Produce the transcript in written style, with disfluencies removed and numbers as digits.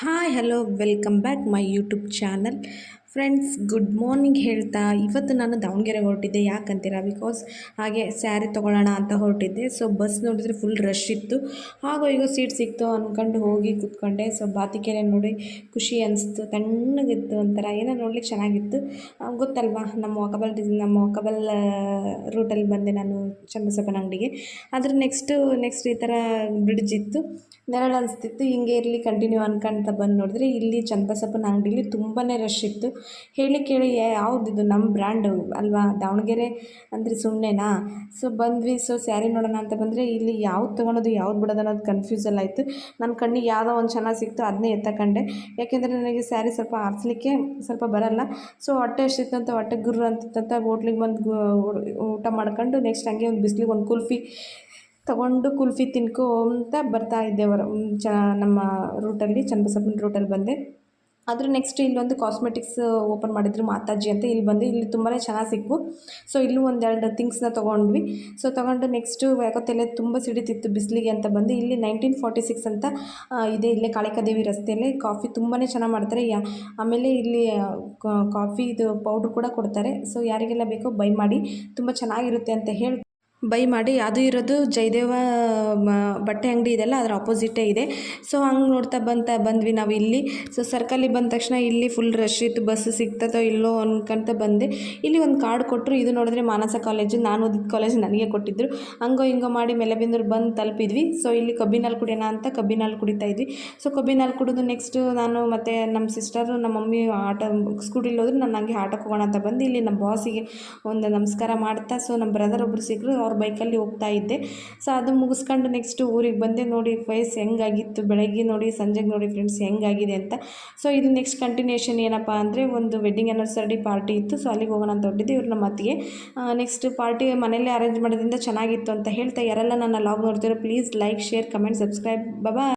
Hi hello welcome back my YouTube channel friends. Good morning ಹೇಳ್ತಾ ಇವತ್ತು ನಾನು ದಾವಣಗೆರೆಗೆ ಹೊರಟಿದ್ದೆ. ಯಾಕಂತೀರಾ, ಬಿಕಾಸ್ ಹಾಗೆ ಸ್ಯಾರಿ ತೊಗೊಳ್ಳೋಣ ಅಂತ ಹೊರಟಿದ್ದೆ. ಸೊ ಬಸ್ ನೋಡಿದ್ರೆ ಫುಲ್ ರಶ್ ಇತ್ತು. ಹಾಗೋ ಈಗ ಸೀಟ್ ಸಿಕ್ತು ಅಂದ್ಕೊಂಡು ಹೋಗಿ ಕೂತ್ಕೊಂಡೆ. ಸೊ ಬಾತಿಕೆರೆ ನೋಡಿ ಖುಷಿ ಅನಿಸ್ತು, ತಣ್ಣಗಿತ್ತು, ಒಂಥರ ಏನೋ ನೋಡ್ಲಿಕ್ಕೆ ಚೆನ್ನಾಗಿತ್ತು. ಗೊತ್ತಲ್ವಾ, ನಮ್ಮ ವಾಕಬಲ್ ರೂಟಲ್ಲಿ ಬಂದೆ ನಾನು ಚನ್ನಬಸಪ್ಪನ ಅಂಗಡಿಗೆ. ಅದ್ರ ನೆಕ್ಸ್ಟ್ ಈ ಥರ ಬ್ರಿಡ್ಜ್ ಇತ್ತು, ನೆರಳು ಅನಿಸ್ತಿತ್ತು. ಹಿಂಗೆ ಇರಲಿ ಕಂಟಿನ್ಯೂ ಅನ್ಕೊಂತ ಬಂದು ನೋಡಿದ್ರೆ ಇಲ್ಲಿ ಚನ್ನಬಸಪ್ಪನ ಅಂಗಡಿಲಿ ತುಂಬಾ ರಶ್ ಇತ್ತು. ಹೇಳಿ ಕೇಳಿ ಯಾವುದಿದು ನಮ್ಮ ಬ್ರ್ಯಾಂಡು ಅಲ್ವಾ, ದಾವಣಗೆರೆ ಅಂದರೆ ಸುಮ್ಮನೆನಾ. ಸೊ ಬಂದ್ವಿ. ಸೊ ಸ್ಯಾರಿ ನೋಡೋಣ ಅಂತ ಬಂದರೆ ಇಲ್ಲಿ ಯಾವ್ದು ತೊಗೊಳೋದು ಯಾವ್ದು ಬಿಡೋದು ಅನ್ನೋದು ಕನ್ಫ್ಯೂಸಲ್ಲಿ ಆಯಿತು. ನನ್ನ ಕಣ್ಣಿಗೆ ಯಾವುದೋ ಒಂದು ಚೆನ್ನಾಗಿ ಸಿಕ್ತು, ಅದನ್ನೇ ಎತ್ತಕೊಂಡೆ. ಯಾಕೆಂದರೆ ನನಗೆ ಸ್ಯಾರಿ ಸ್ವಲ್ಪ ಆರಿಸ್ಲಿಕ್ಕೆ ಸ್ವಲ್ಪ ಬರಲ್ಲ. ಸೊ ಹೊಟ್ಟೆ ಎಷ್ಟಿತ್ತು ಅಂತ ಹೊಟ್ಟೆ ಗುರ್ರು ಅಂತಿತ್ತಂತ ಹೋಟ್ಲಿಗೆ ಬಂದು ಊಟ ಮಾಡ್ಕೊಂಡು ನೆಕ್ಸ್ಟ್ ಹಂಗೆ ಒಂದು ಬಿಸಿಲಿಗೆ ಒಂದು ಕುಲ್ಫಿ ತಗೊಂಡು ಕುಲ್ಫಿ ತಿನ್ಕೊಂತ ಬರ್ತಾ ಇದ್ದೆ. ನಮ್ಮ ರೂಟಲ್ಲಿ ಚನ್ನಬಸಪ್ಪನ ರೂಟಲ್ಲಿ ಬಂದೆ. ಅದ್ರ ನೆಕ್ಸ್ಟ್ ಇಲ್ಲೊಂದು ಕಾಸ್ಮೆಟಿಕ್ಸ್ ಓಪನ್ ಮಾಡಿದ್ರು ಮಾತಾಜಿ ಅಂತ. ಇಲ್ಲಿ ಬಂದು ಇಲ್ಲಿ ತುಂಬಾ ಚೆನ್ನಾಗಿ ಸಿಕ್ವು. ಸೊ ಇಲ್ಲೂ ಒಂದೆರಡು ಥಿಂಗ್ಸ್ನ ತೊಗೊಂಡ್ವಿ. ಸೊ ತೊಗೊಂಡು ನೆಕ್ಸ್ಟು ಯಾಕೋ ತಲೆ ತುಂಬ ಸಿಡಿತಿತ್ತು ಬಿಸಿಲಿಗೆ ಅಂತ ಬಂದು ಇಲ್ಲಿ 1946 ಅಂತ ಇದೆ, ಇಲ್ಲೇ ಕಾಳಿಕಾದೇವಿ ರಸ್ತೆಯಲ್ಲೇ. ಕಾಫಿ ತುಂಬಾ ಚೆನ್ನಾಗಿ ಮಾಡ್ತಾರೆ. ಆಮೇಲೆ ಇಲ್ಲಿ ಕಾಫಿದು ಪೌಡ್ರ್ ಕೂಡ ಕೊಡ್ತಾರೆ. ಸೊ ಯಾರಿಗೆಲ್ಲ ಬೇಕೋ ಬೈ ಮಾಡಿ, ತುಂಬ ಚೆನ್ನಾಗಿರುತ್ತೆ ಅಂತ ಹೇಳಿ ಬೈ ಮಾಡಿ. ಅದು ಇರೋದು ಜಯದೇವ ಬಟ್ಟೆ ಅಂಗಡಿ ಇದೆಲ್ಲ ಅದರ ಅಪೋಸಿಟೇ ಇದೆ. ಸೊ ಹಂಗೆ ನೋಡ್ತಾ ಬಂದ್ವಿ ನಾವು ಇಲ್ಲಿ. ಸೊ ಸರ್ಕಲಿಗೆ ಬಂದ ತಕ್ಷಣ ಇಲ್ಲಿ ಫುಲ್ ರಶ್ ಇತ್ತು, ಬಸ್ ಸಿಗ್ತದೋ ಇಲ್ಲೋ ಅನ್ಕೊಂತ ಬಂದೆ. ಇಲ್ಲಿ ಒಂದು ಕಾರ್ಡ್ ಕೊಟ್ಟರು. ಇದು ನೋಡಿದ್ರೆ ಮಾನಸ ಕಾಲೇಜು, ನಾನು ಓದಿದ ಕಾಲೇಜ್ ನನಗೆ ಕೊಟ್ಟಿದ್ದರು. ಹಂಗೋ ಹಿಂಗೋ ಮಾಡಿ ಮೆಲೆಬೆಂದೂರು ಬಂದು ತಲುಪಿದ್ವಿ. ಸೊ ಇಲ್ಲಿ ಕಬ್ಬಿನ ಹಾಲು ಕುಡಿಯೋಣ ಅಂತ ಕಬ್ಬಿನ ಹಾಲು ಕುಡಿತಾ ಇದ್ವಿ. ಸೊ ಕಬ್ಬಿನ ಹಾಲು ಕುಡಿದು ನೆಕ್ಸ್ಟು ನಾನು ಮತ್ತು ನಮ್ಮ ಸಿಸ್ಟರು ನಮ್ಮ ಮಮ್ಮಿ ಸ್ಕೂಟಿಲಿ ಹೋದ್ರು, ನಾನು ಹಂಗೆ ಆಟೋಕ್ಕೆ ಹೋಗೋಣ ಅಂತ ಬಂದು ಇಲ್ಲಿ ನಮ್ಮ ಬಾಸಿಗೆ ಒಂದು ನಮಸ್ಕಾರ ಮಾಡ್ತಾ, ಸೊ ನಮ್ಮ ಬ್ರದರ್ ಒಬ್ಬರು ಸಿಕ್ಕರು, ಅವ್ರ ಬೈಕಲ್ಲಿ ಹೋಗ್ತಾ ಇದ್ದೆ. ಸೊ ಅದು ಮುಗಿಸ್ಕೊಂಡು ನೆಕ್ಸ್ಟು ಊರಿಗೆ ಬಂದೆ. ನೋಡಿ ಫೇಸ್ ಹೆಂಗಾಗಿತ್ತು ಬೆಳಗ್ಗೆ ನೋಡಿ ಸಂಜೆಗೆ ನೋಡಿ ಫ್ರೆಂಡ್ಸ್ ಹೆಂಗಾಗಿದೆ ಅಂತ. ಸೊ ಇದು ನೆಕ್ಸ್ಟ್ ಕಂಟಿನ್ಯೂಷನ್ ಏನಪ್ಪ ಅಂದರೆ ಒಂದು ವೆಡ್ಡಿಂಗ್ ಆ್ಯನಿವರ್ಸರಿ ಪಾರ್ಟಿ ಇತ್ತು. ಸೊ ಅಲ್ಲಿಗೆ ಹೋಗೋಣ ಅಂತ ಹೊರಟಿದ್ದೆ. ಇವ್ರು ನಮ್ಮ ಅತ್ತಿಗೆ ನೆಕ್ಸ್ಟ್ ಪಾರ್ಟಿ ಮನೆಯಲ್ಲೇ ಅರೇಂಜ್ ಮಾಡೋದ್ರಿಂದ ಚೆನ್ನಾಗಿತ್ತು ಅಂತ ಹೇಳ್ತಾ, ಯಾರೆಲ್ಲ ನನ್ನ ಲಾಗ್ ನೋಡ್ತಿರೋ please like, share, comment, subscribe. Bye.